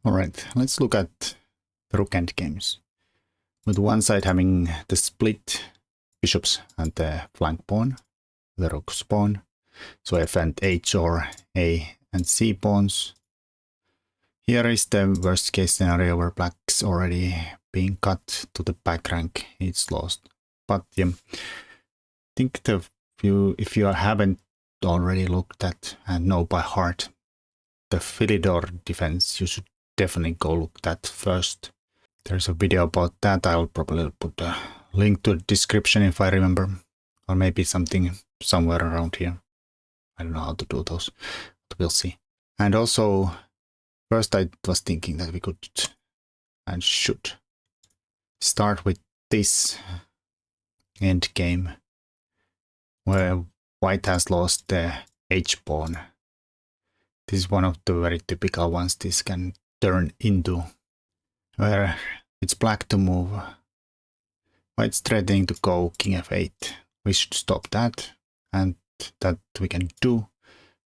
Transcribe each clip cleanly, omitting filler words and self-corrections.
Alright, let's look at the Rook Endgames. With one side having the split bishops and the flank pawn, the rook's pawn, so F and H or A and C pawns. Here is the worst case scenario where black's already being cut to the back rank, it's lost. But I think if you haven't already looked at and know by heart the Philidor defense, you should definitely go look that first. There's a video about that. I'll probably put a link to the description if I remember, or maybe something somewhere around here. I don't know how to do those, but we'll see. And also, first I was thinking that we could and should start with this end game where white has lost the H pawn. This is one of the very typical ones this can turn into, where it's black to move. White's threatening to go king f8. We should stop that, and that we can do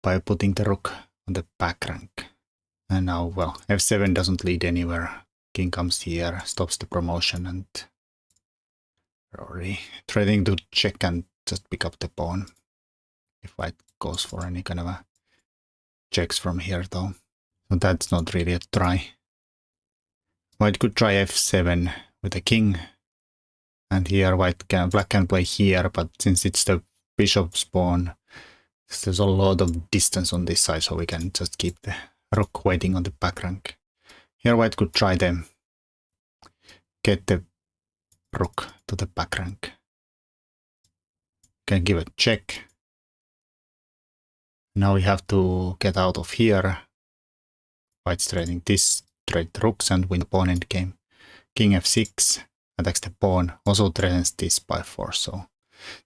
by putting the rook on the back rank. And now, well, f7 doesn't lead anywhere. King comes here, stops the promotion, and we're already threatening to check and just pick up the pawn. If white goes for any kind of a checks from here though. So that's not really a try. White could try f7 with a king. And here black can play here, but since it's the bishop's pawn, there's a lot of distance on this side, so we can just keep the rook waiting on the back rank. Here white could try to get the rook to the back rank. Can give a check. Now we have to get out of here. White's trading this, trade the rooks and win the pawn endgame. King f6 attacks the pawn, also threatens this by force, so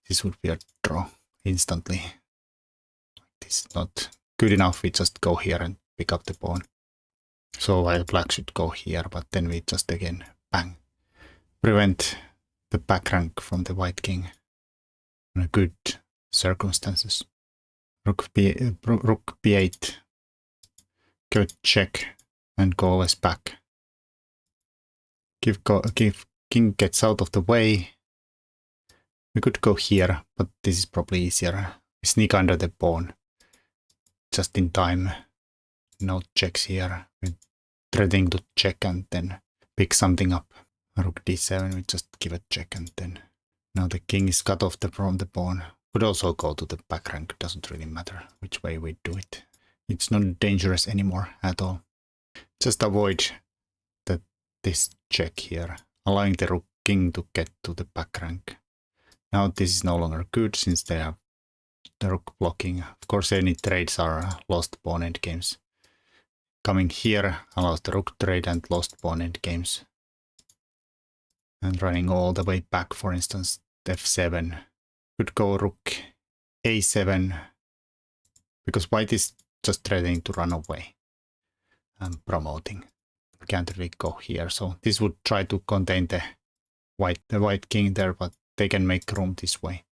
this would be a draw instantly. This is not good enough, we just go here and pick up the pawn. So while black should go here, but then we just again, bang, prevent the back rank from the white king in good circumstances. Rook b8, go check and go always back. King gets out of the way. We could go here, but this is probably easier. We sneak under the pawn just in time. No checks here. We're threatening to check and then pick something up. Rook d7, we just give a check and then now the king is cut off from the pawn. Could also go to the back rank, doesn't really matter which way we do it. It's not dangerous anymore at all. Just avoid this check here, allowing the rook king to get to the back rank. Now this is no longer good since they have the rook blocking. Of course any trades are lost pawn endgames. Coming here allows the rook trade and lost pawn endgames. And running all the way back, for instance, f7. Could go rook a7 because white is just threatening to run away and promoting. We can't really go here, so this would try to contain the white king there, but they can make room this way.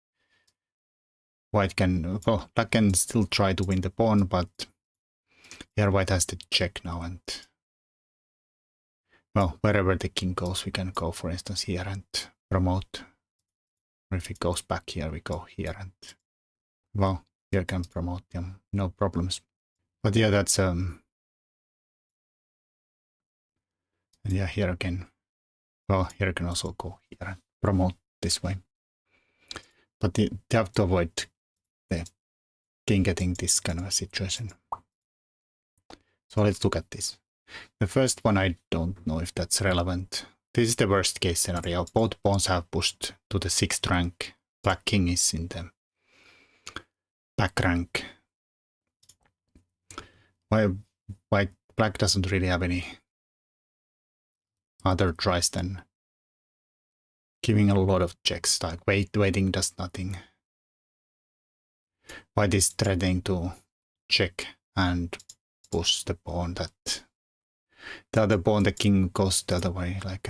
Black can still try to win the pawn, but here white has to check now, and well, wherever the king goes, we can go, for instance, here and promote. Or if it goes back here, we go here and, well, here can promote them, no problems. But yeah, that's, and yeah, here again, well, here I can also go here and promote this way. But they have to avoid the king getting this kind of a situation. So let's look at this. The first one, I don't know if that's relevant. This is the worst case scenario. Both pawns have pushed to the 6th rank. Black king is in the back rank. Black doesn't really have any other tries than giving a lot of checks, like waiting does nothing. White is threatening to check and push the pawn that the other pawn, the king goes the other way, like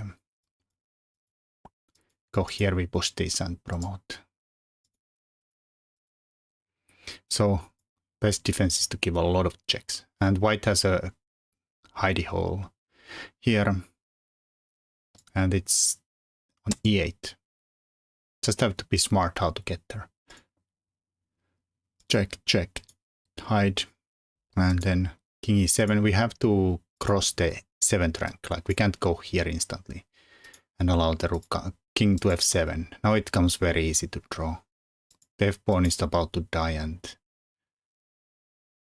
go here, we push this and promote. So best defense is to give a lot of checks, and white has a hidey hole here. And it's on e8. Just have to be smart how to get there. Check, check, hide. And then king e7. We have to cross the 7th rank. Like we can't go here instantly and allow the rook, king to f7. Now it comes very easy to draw. The f pawn is about to die, and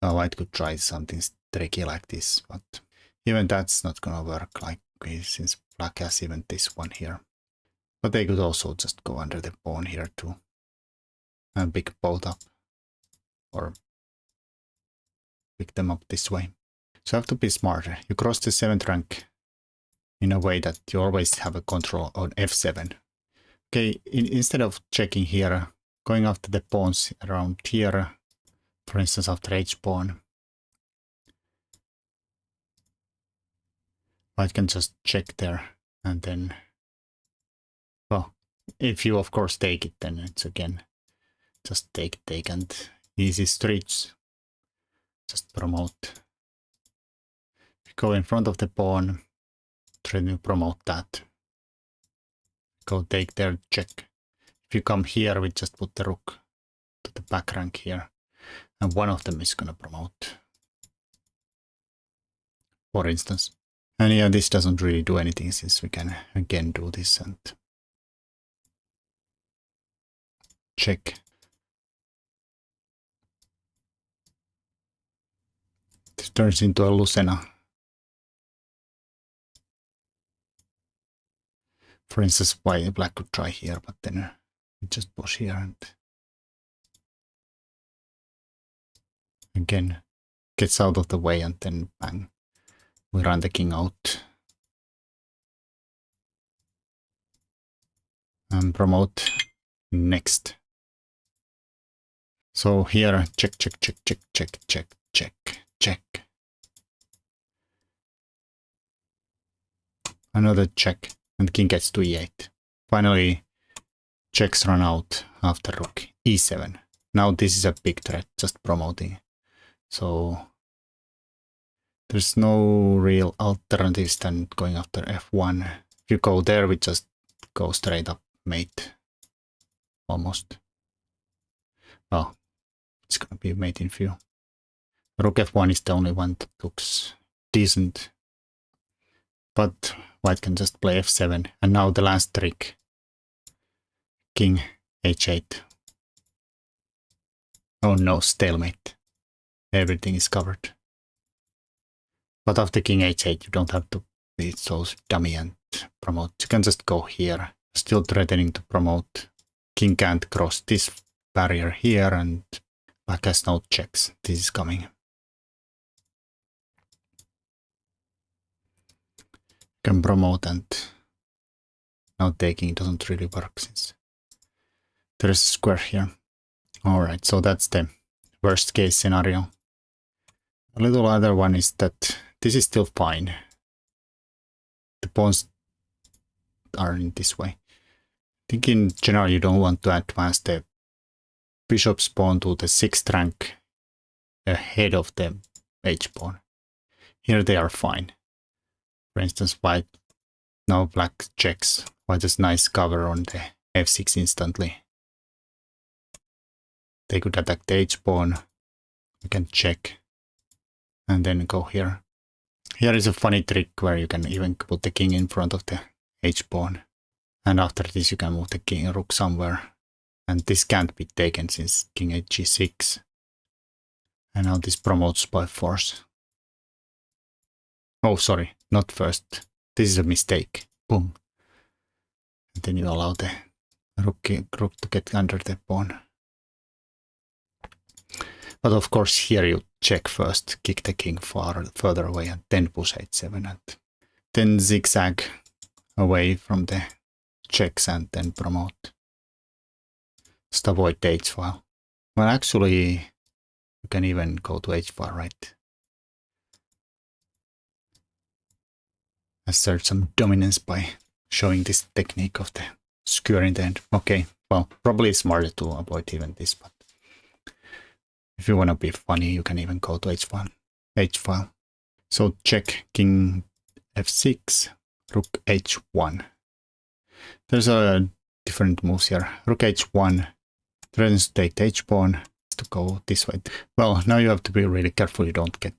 white could try something tricky like this, but even that's not gonna work, like since black has even this one here. But they could also just go under the pawn here too and pick both up, or pick them up this way. So you have to be smarter. You cross the 7th rank in a way that you always have a control on f7. Okay, instead of checking here, going after the pawns around here, for instance after h-pawn, white can just check there, and then, well, if you of course take it, then it's again just take, and easy streets. Just promote. Go in front of the pawn, try to promote that. Go take there, check. If you come here, we just put the rook to the back rank here, and one of them is gonna promote, for instance. And yeah, this doesn't really do anything, since we can again do this and check. This turns into a Lucena. For instance, why black could try here, but then we just push here and again gets out of the way, and then bang, we run the king out and promote next. So here, check, check, check, check, check, check, check, check. Another check, and king gets to e8. Finally, checks run out after rook e7. Now this is a big threat, just promoting. So there's no real alternatives than going after f1. If you go there, we just go straight up mate. Almost. Well, it's gonna be mate in few. Rook f1 is the only one that looks decent. But white can just play f7. And now the last trick. King h8. Oh no, stalemate. Everything is covered. But after king h8, you don't have to be so dummy and promote. You can just go here. Still threatening to promote. King can't cross this barrier here, and black has no checks. This is coming. Can promote, and now taking doesn't really work since there's a square here. Alright, so that's the worst case scenario. A little other one is that this is still fine. The pawns are in this way. I think in general you don't want to advance the bishop's pawn to the 6th rank ahead of the h-pawn. Here they are fine. For instance, white, now black checks. White has nice cover on the f6 instantly. They could attack the h-pawn. We can check and then go here. Here is a funny trick where you can even put the king in front of the h-pawn. And after this you can move the king rook somewhere. And this can't be taken since king hg6. And now this promotes by force. Oh, sorry, not first. This is a mistake. Boom. And then you allow the rook to get under the pawn. But of course here you check first, kick the king further away, and then push h7, and then zigzag away from the checks and then promote. Just avoid the h-file. Well, actually, you can even go to h-file, right? Assert some dominance by showing this technique of the skewer in the end. Okay, well, probably it's smarter to avoid even this, but if you want to be funny, you can even go to h-file. So check, king f6, rook h1. There's a different moves here. Rook h1 threatens to take the h-pawn to go this way. Well, now you have to be really careful you don't get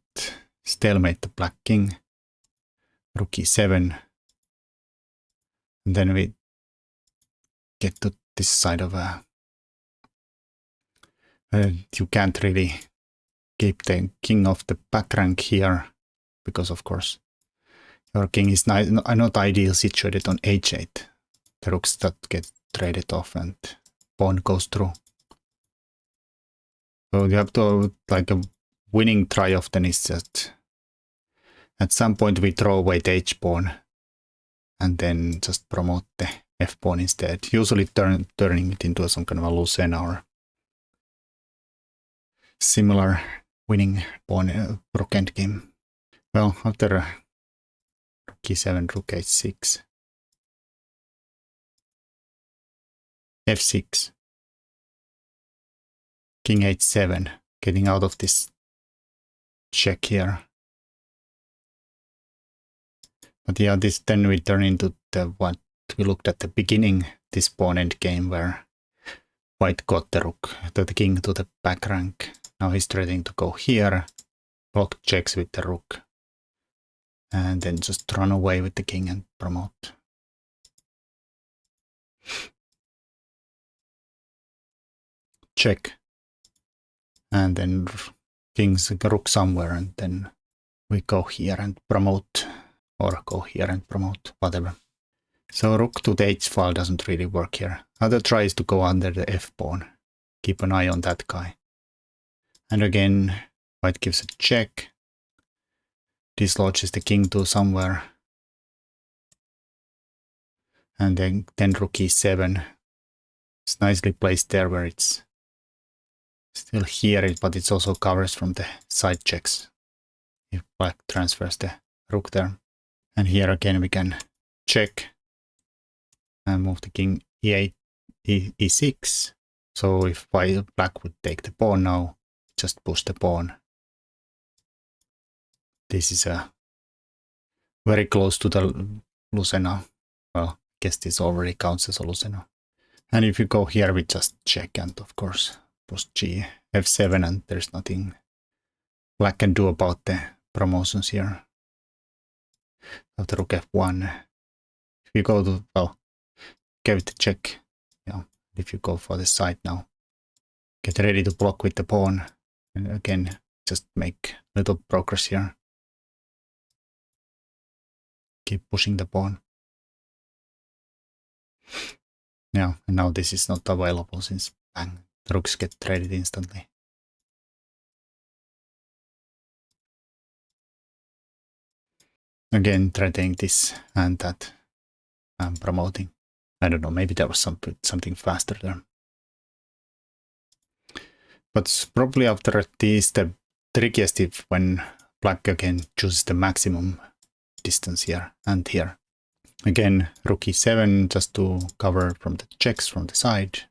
stalemate the black king. Rook e7. And then we get to this side of you can't really keep the king off the back rank here, because of course your king is not ideal situated on h8. The rooks that get traded off and pawn goes through. So you have to, like, a winning try often is just at some point we throw away the h-pawn and then just promote the f-pawn instead, usually turning it into some kind of a Lucena or similar winning pawn rook endgame. Well, after rook e7, rook h6, f6, king h7, getting out of this check here. But yeah, this then we turn into the what we looked at the beginning, this pawn endgame where white got the rook, the king to the back rank. Now he's threatening to go here, block checks with the rook, and then just run away with the king and promote. Check. And then king's rook somewhere, and then we go here and promote, or go here and promote, whatever. So rook to the h file doesn't really work here. Other try is to go under the f-pawn. Keep an eye on that guy. And again, white gives a check. Dislodges the king to somewhere. And then rook e7. It's nicely placed there where it's still here, but it's also covers from the side checks. If black transfers the rook there. And here again we can check and move the king e8, e6. So if black would take the pawn now, just push the pawn. This is very close to the Lucena. Well, I guess this already counts as a Lucena. And if you go here, we just check and of course push g f7, and there's nothing black can do about the promotions here. After rook f1, if you go to, well, give it a check. Yeah, if you go for the side now, get ready to block with the pawn, and again just make little progress here. Keep pushing the pawn. Yeah, and now this is not available since bang, the rooks get traded instantly. Again, threatening this and that. I'm promoting. I don't know, maybe there was something faster there. But probably after this, the trickiest is when black again chooses the maximum distance here and here. Again, rook e7 just to cover from the checks from the side.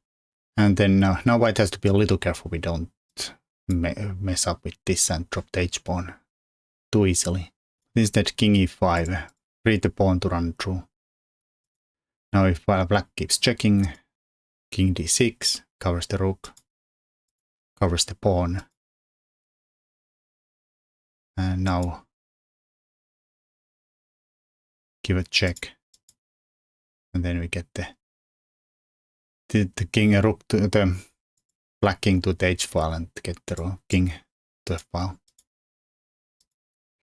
And then now white has to be a little careful we don't mess up with this and drop the h-pawn too easily. Instead, king e5, free the pawn to run through. Now if black keeps checking, king d6, covers the rook, covers the pawn. And now give a check. And then we get the king rook to the black king to the h file and get the king to f file.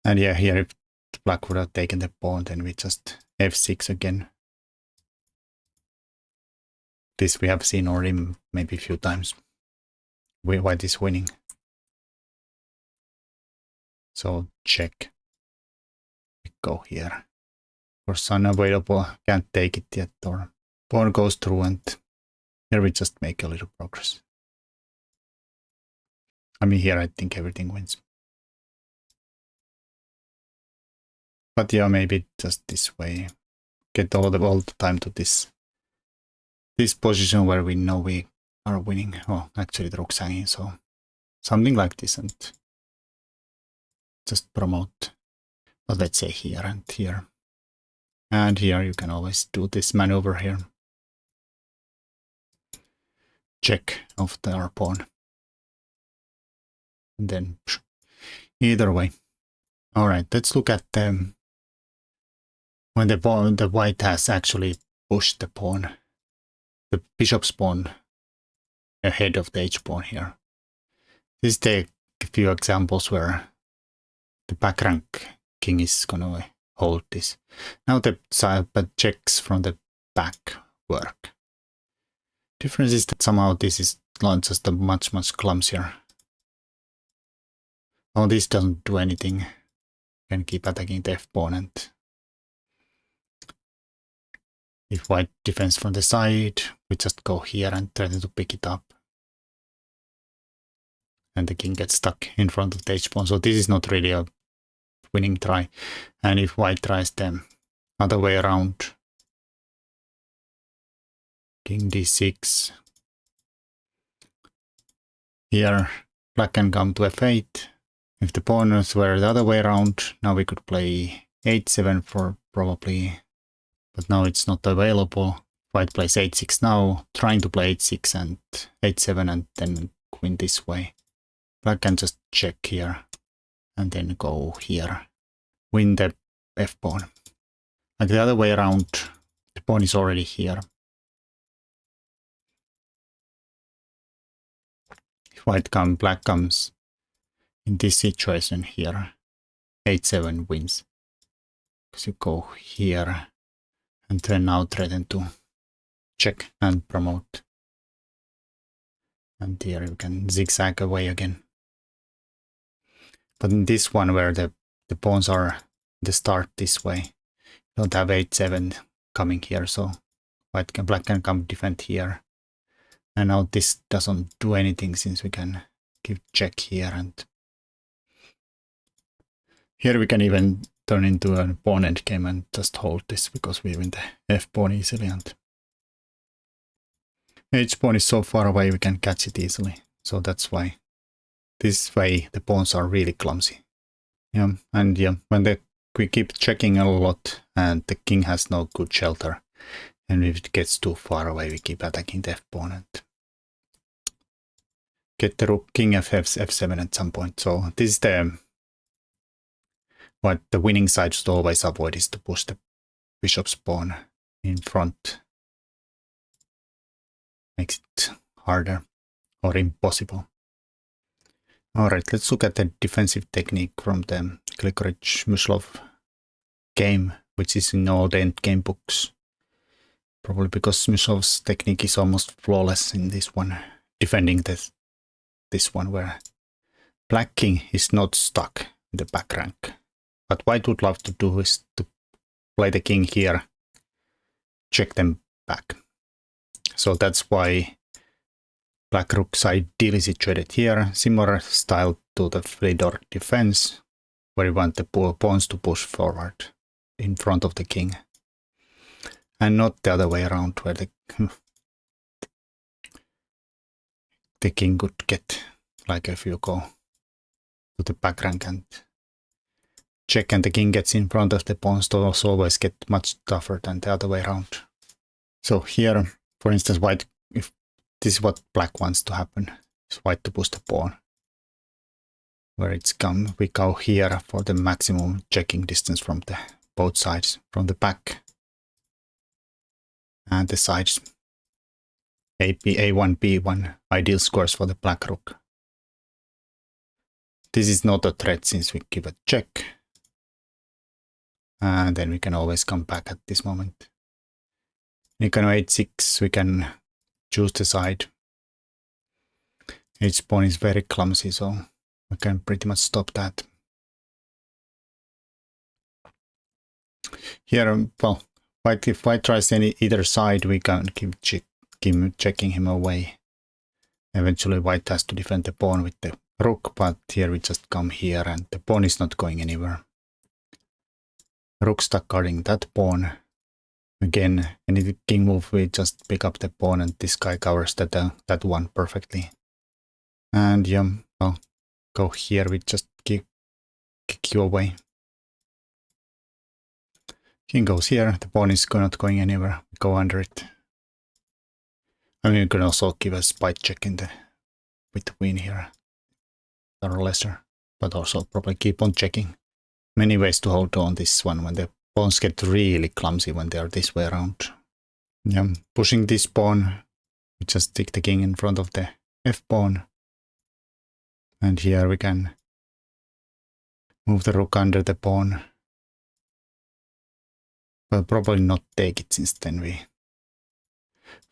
And yeah, here if black would have taken the pawn, then we just f6 again. This we have seen already maybe a few times. White is winning. So check. We go here. Of course, unavailable, can't take it yet, or pawn goes through, and here we just make a little progress. I mean, here I think everything wins. But yeah, maybe just this way. Get all the time to this position where we know we are winning. Oh, actually the rook's hanging, so something like this, and just promote. But let's say here and here. And here you can always do this maneuver here. Check of our pawn. And then either way. Alright, let's look at when the white has actually pushed the pawn, the bishop's pawn ahead of the h-pawn here. This take a few examples where the back rank king is gonna hold this. Now the side but checks from the back work. Difference is that somehow this is just a much clumsier. Oh, this doesn't do anything. You can keep attacking the f-pawn, and if white defends from the side, we just go here and try to pick it up. And the king gets stuck in front of the h-pawn, so this is not really a winning try. And if white tries the other way around, king d6, here black can come to f8. If the pawns were the other way around, now we could play h7 for probably, but now it's not available. White plays h6 now, trying to play h6 and h7 and then win this way. Black can just check here and then go here, win the f-pawn. Like the other way around, the pawn is already here. If black comes in this situation here, h7 wins. Because you go here and then now threaten to check and promote. And here you can zigzag away again. But in this one where the pawns are the start this way, you don't have h7 coming here, so black can come defend here. And now this doesn't do anything since we can give check here, and here we can even turn into a pawn endgame and just hold this because we win the f-pawn easily, and h-pawn is so far away we can catch it easily. So that's why this way the pawns are really clumsy. Yeah, and yeah, when we keep checking a lot and the king has no good shelter, and if it gets too far away we keep attacking the f-pawn and get the rook king f7 at some point. So this is what the winning side should always avoid, is to push the bishop's pawn in front. Makes it harder or impossible. Alright, let's look at the defensive technique from the Gligorich-Muslov game, which is in all the endgame books. Probably because Muslov's technique is almost flawless in this one, defending this one where black king is not stuck in the back rank. What white would love to do is to play the king here, check them back. So that's why black rook's ideally situated here, similar style to the Fedor defense, where you want the pawns to push forward in front of the king. And not the other way around, where the king could get, like if you go to the back rank and check and the king gets in front of the pawns, those always get much tougher than the other way around. So here, for instance, white, if this is what black wants to happen, is white to push the pawn. Where it's come, we go here for the maximum checking distance from both sides, from the back and the sides. A1, B1, ideal scores for the black rook. This is not a threat since we give a check. And then we can always come back at this moment. You can h6, we can choose the side. H-pawn is very clumsy, so we can pretty much stop that. Here, well, if white tries either side, we can keep checking him away. Eventually white has to defend the pawn with the rook, but here we just come here and the pawn is not going anywhere. Rook stuck guarding that pawn. Again, any king move, we just pick up the pawn and this guy covers that one perfectly. And yeah, well, go here, we just kick you away. King goes here, the pawn is not going anywhere, we go under it. I mean, you can also give a spite check in the with the queen here, or lesser, but also probably keep on checking. Many ways to hold on this one when the pawns get really clumsy when they are this way around. Yeah, pushing this pawn, we just stick the king in front of the f pawn, and here we can move the rook under the pawn, but probably not take it, since then we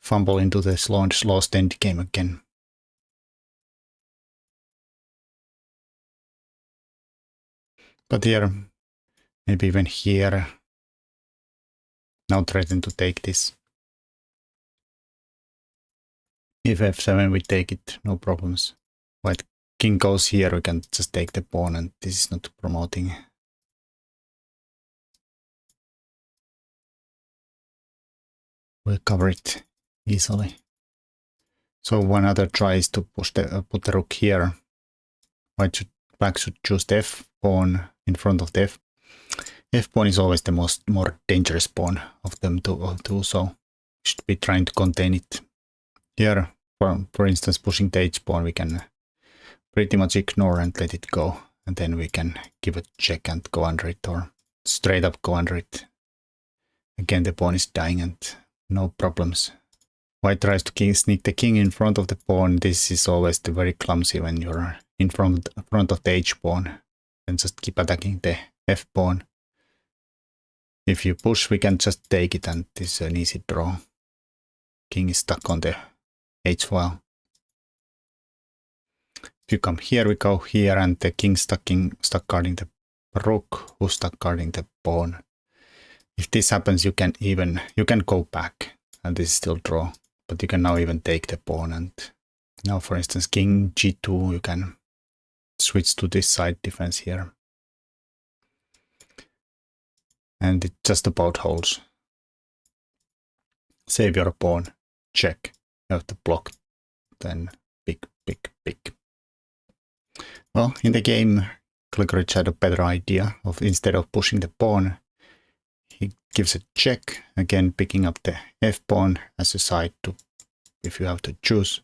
fumble into this lost endgame again. But here, maybe even here, now threaten to take this. If f7 we take it, no problems. White king goes here, we can just take the pawn, and this is not promoting. We'll cover it easily. So one other try is to push put the rook here. Black should choose the f pawn in front of the f pawn is always the more dangerous pawn of them two, so should be trying to contain it. Here, for instance, pushing the h pawn, we can pretty much ignore and let it go, and then we can give a check and go under it, or straight up go under it. Again, the pawn is dying and no problems. White tries to sneak the king in front of the pawn. This is always very clumsy when you're in front of the h pawn, and just keep attacking the f pawn. If you push, we can just take it, and this is an easy draw. King is stuck on the h file. If you come here, we go here, and the king stuck guarding the rook, who's stuck guarding the pawn. If this happens, you can go back, and this is still draw. But you can now even take the pawn, and now, for instance, king g2, you can switch to this side defense here. And it just about holds. Save your pawn, check. You have to block, then pick. Well, in the game, Gligorich had a better idea of, instead of pushing the pawn, he gives a check, again picking up the f pawn as a side to, if you have to choose,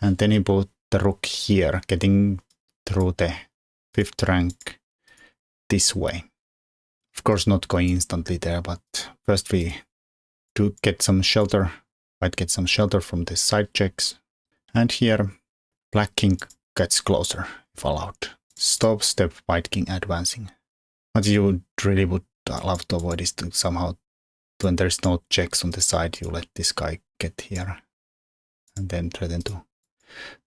and then he put the rook here, getting through the 5th rank this way. Of course, not going instantly there, but first we do get some shelter. White gets some shelter from the side checks, and here black king gets closer if allowed. Stops the white king advancing. What you really would love to avoid is to somehow, when there's no checks on the side, you let this guy get here and then threaten to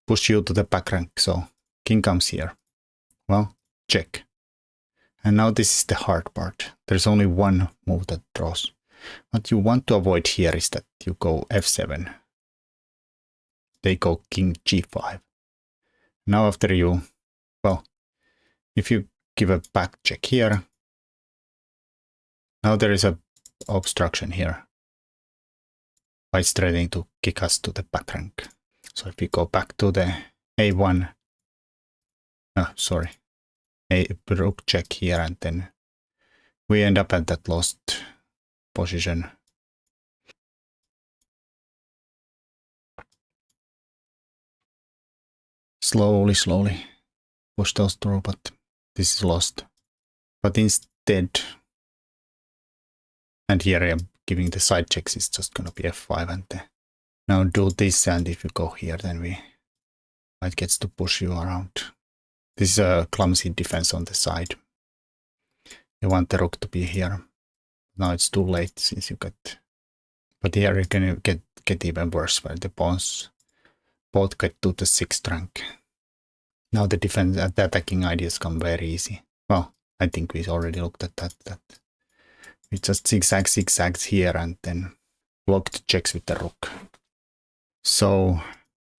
push you to the back rank. So king comes here. Well, check. And now this is the hard part. There's only one move that draws. What you want to avoid here is that you go f7. They go king g5. Now after you, well, if you give a back check here, now there is a obstruction here. White's threatening to kick us to the back rank. So if we go back to the a1, a rook check here, and then we end up at that lost position. Slowly push those through, but this is lost. But instead, and here I am giving the side checks, it's just gonna be f5, and now do this, and if you go here, then White gets to push you around. This is a clumsy defense on the side. You want the rook to be here. Now it's too late since you get, but here you can get even worse, where the pawns both get to the 6th rank. Now the defense and the attacking ideas come very easy. Well, I think we already looked at that. We just zigzags here, and then block the checks with the rook. So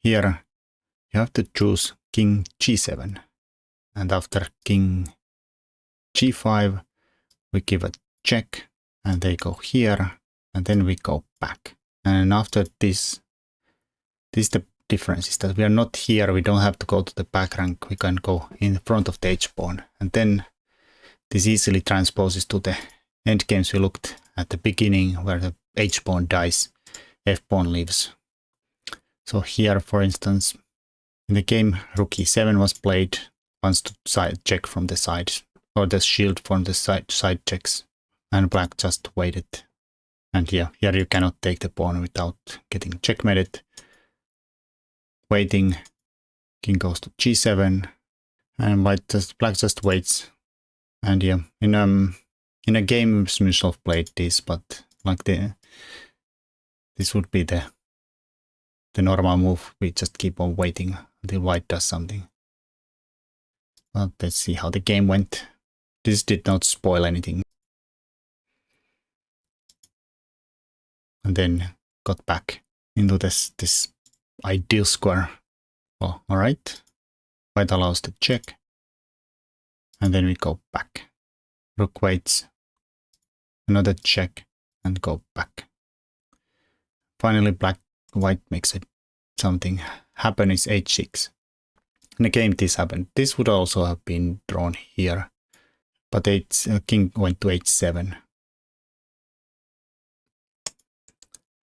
here you have to choose king g7, and after king g5 we give a check, and they go here, and then we go back. And after this the difference is that we are not here, we don't have to go to the back rank, we can go in front of the h pawn, and then this easily transposes to the endgames we looked at the beginning where the h pawn dies, f pawn lives. So here, for instance, in the game, rook e7 was played, wants to side check from the sides, or the shield from the side checks, and black just waited. And yeah, here you cannot take the pawn without getting checkmated. Waiting, king goes to g7, and black just waits. And yeah, in a game, Smysl played this, but like this would be the normal move. We just keep on waiting until white does something. Well, let's see how the game went. This did not spoil anything. And then got back into this ideal square. Well, alright. White allows the check. And then we go back. Rook waits. Another check and go back. Finally, white makes it something happen is h6. In the game this happened. This would also have been drawn here. But king went to h7.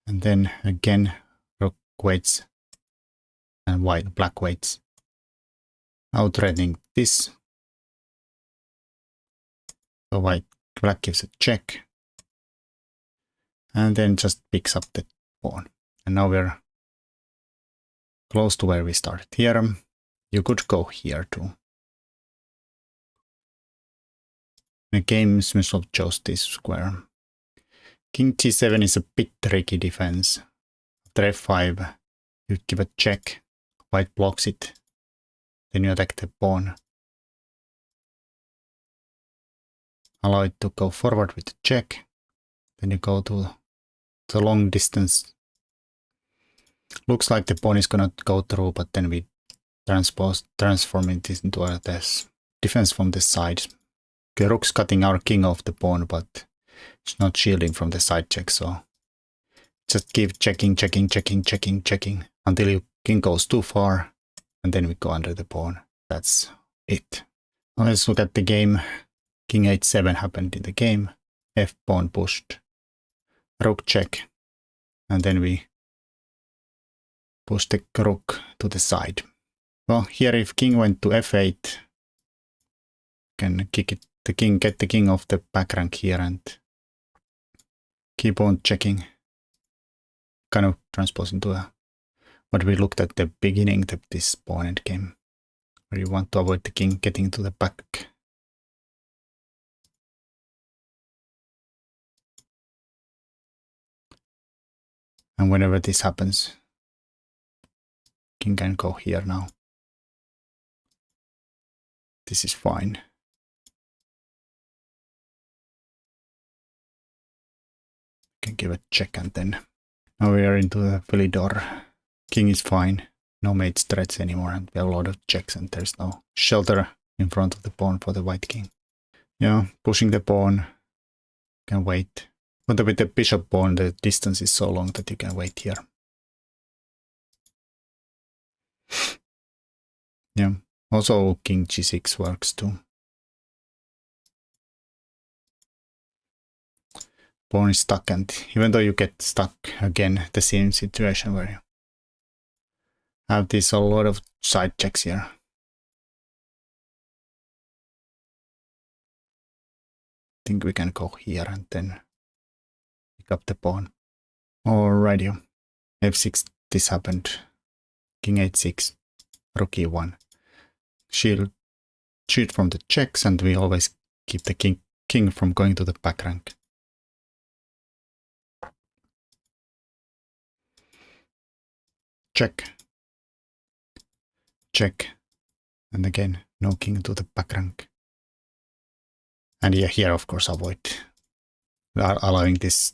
And then again, rook waits. And black waits. Now threatening this. So black gives a check. And then just picks up the pawn. And now we're close to where we started here. You could go here too. The game Smysl chose this square. King g7 is a bit tricky defense. After f5, you give a check. White blocks it. Then you attack the pawn. Allow it to go forward with the check. Then you go to the long distance. Looks like the pawn is gonna go through, but then we transform it into this defense from the side. The rook's cutting our king off the pawn, but it's not shielding from the side check, so just keep checking until your king goes too far, and then we go under the pawn. That's it. Now let's look at the game. King h7 happened in the game. F pawn pushed. Rook check. And then we push the rook to the side. Well, here if king went to f8, can kick it. Get the king off the back rank here and keep on checking. Kind of transpose into what we looked at the beginning of this pawn endgame, where you want to avoid the king getting to the back. And whenever this happens, king can go here now. This is fine. Can give a check and then now we are into the Philidor. King is fine. No mate threats anymore and we have a lot of checks and there's no shelter in front of the pawn for the white king. Yeah, pushing the pawn. Can wait. But with the bishop pawn the distance is so long that you can wait here. Yeah, also king g6 works too. Pawn is stuck, and even though you get stuck again, the same situation where you have this a lot of side checks here. I think we can go here and then pick up the pawn. Alrighty, f6, this happened. King h6, rook e1. Shield from the checks, and we always keep the king from going to the back rank. Check. Check. And again, no king to the back rank. And yeah, here of course avoid allowing this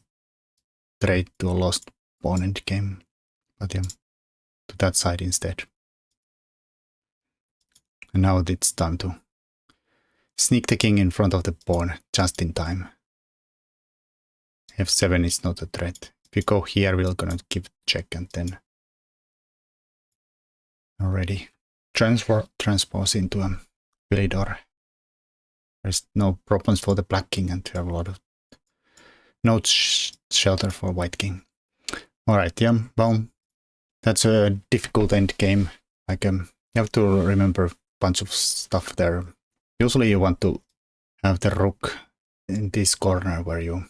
trade to a lost pawn endgame. But yeah, to that side instead. And now it's time to sneak the king in front of the pawn just in time. f7 is not a threat. If you go here, we're gonna give check and then already transpose into a Philidor. There's no problems for the black king and we have a lot of no shelter for white king. Alright, yeah, well, that's a difficult endgame. Like, you have to remember a bunch of stuff there. Usually you want to have the rook in this corner where you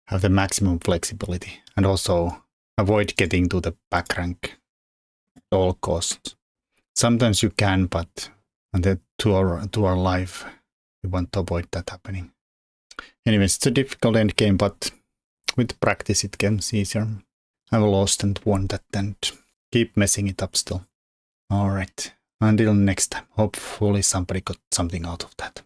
have the maximum flexibility, and also avoid getting to the back rank at all costs. Sometimes you can, but to our life, we want to avoid that happening. Anyways, it's a difficult endgame, but with practice it gets easier. I've lost and won that and keep messing it up still. Alright, until next time, hopefully somebody got something out of that.